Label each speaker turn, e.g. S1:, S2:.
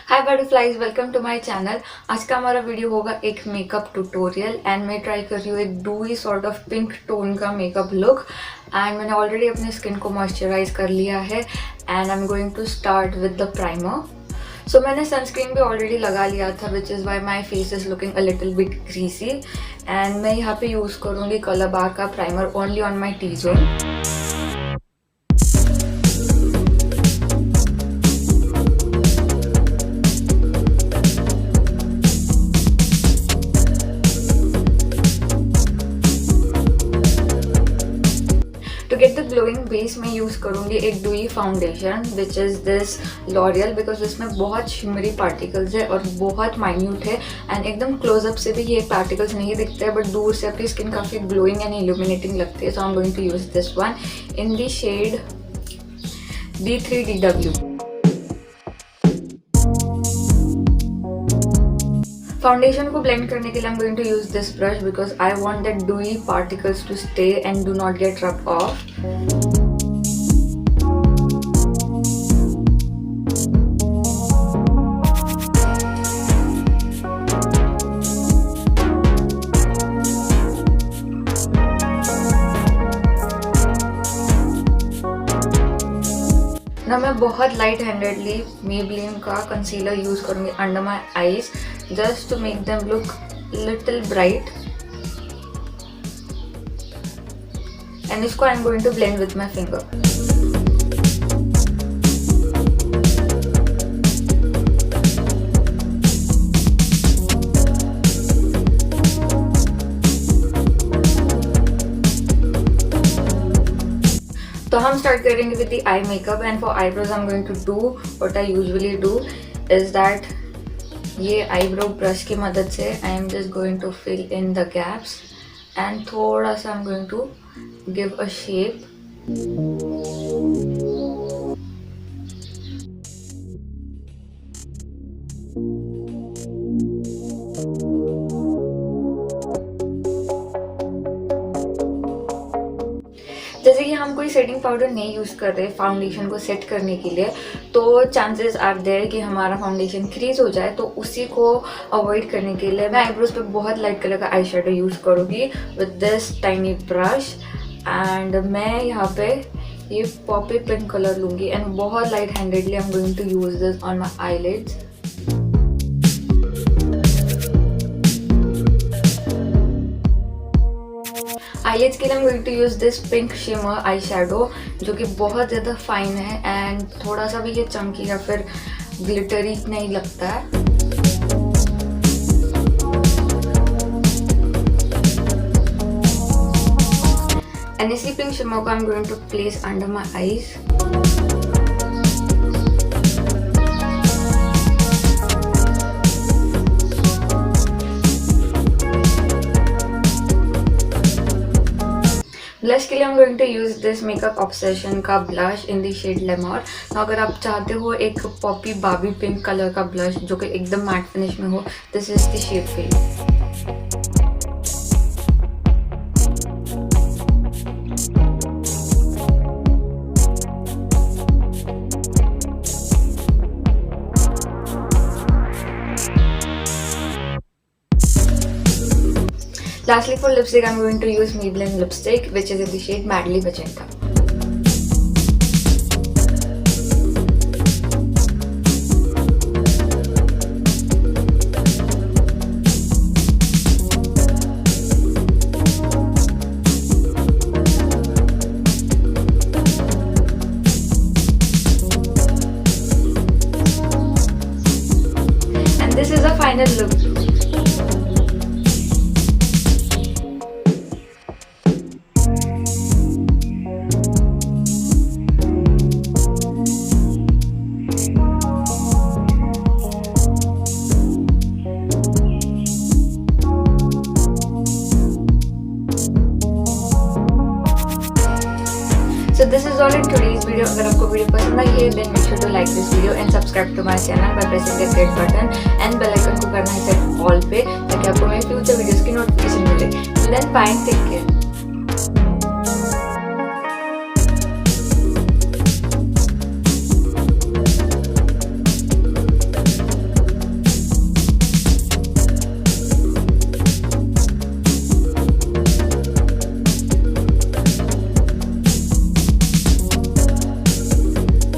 S1: Hi butterflies, welcome to my channel. आज का हमारा वीडियो होगा एक मेकअप ट्यूटोरियल एंड मैं ट्राई कर रही हूँ एक dewy sort of pink tone का मेकअप लुक। एंड मैंने ऑलरेडी अपने स्किन को मॉइस्चराइज कर लिया है and I am going to start with the primer. So मैंने सनस्क्रीन भी ऑलरेडी लगा लिया था, which is why my face is looking a little bit greasy. And मैं यहाँ पे यूज़ करूँगी कलर बार का primer only on my T zone. To get the glowing base मैं यूज़ करूँगी एक dewy foundation which is this L'Oreal, because इसमें बहुत शिमरी पार्टिकल्स है और बहुत माइन्यूट है एंड एकदम क्लोजअप से भी ये पार्टिकल्स नहीं दिखते हैं, बट दूर से आपकी स्किन काफ़ी ग्लोइंग एंड इल्यूमिनेटिंग लगती है। So I am going to use this one in the shade D3DW। Foundation को ब्लेंड करने के लिए I am going to use this brush because I want that dewy particles to stay and do not get rub off. ना मैं बहुत light handedly Maybelline का concealer use करूंगी under my eyes just to make them look little bright, and इसको I'm going to blend with my finger. तो हम start करेंगे with the eye makeup, and for eyebrows I'm going to do what I usually do is that ये eyebrow brush की मदद से I am just going to fill in the gaps and थोड़ा सा I am going to give a shape. जैसे कि हम कोई सेटिंग पाउडर नहीं यूज़ कर रहे फाउंडेशन को सेट करने के लिए, तो चांसेस आर देयर कि हमारा फाउंडेशन क्रीज हो जाए, तो उसी को अवॉइड करने के लिए मैं आईब्रोज पे बहुत लाइट कलर का आई शेडो यूज़ करूँगी with this tiny brush. And मैं यहाँ पे ये पॉपी पिंक कलर लूँगी एंड बहुत light handedly I am going to use this on my eyelids. Eyelids के लिए I'm going to use this pink shimmer eye shadow जो कि बहुत ज़्यादा फाइन है एंड थोड़ा सा भी ये चमकी या फिर ग्लिटरी नहीं लगता है। एंड इसी पिंक शिमर को I'm going to place under my eyes. Blush के लिए I'm going to use this makeup obsession का blush in the shade Lemon। तो अगर आप चाहते हो एक पॉपी बाबी पिंक कलर का ब्लश जो कि एकदम मैट फिनिश में हो, this is the shade face. Lastly, for lipstick, I'm going to use Maybelline lipstick, which is in the shade Madly Magenta. And this is the final look. So this is all in today's video. अगर आपको video पसंद आई है then make sure to like this video and subscribe to my channel by pressing the red button and bell icon को करना है set all पे ताकि आपको मेरे फ्यूचर वीडियोस की नोटिफिकेशन मिले। Till then, bye, take care.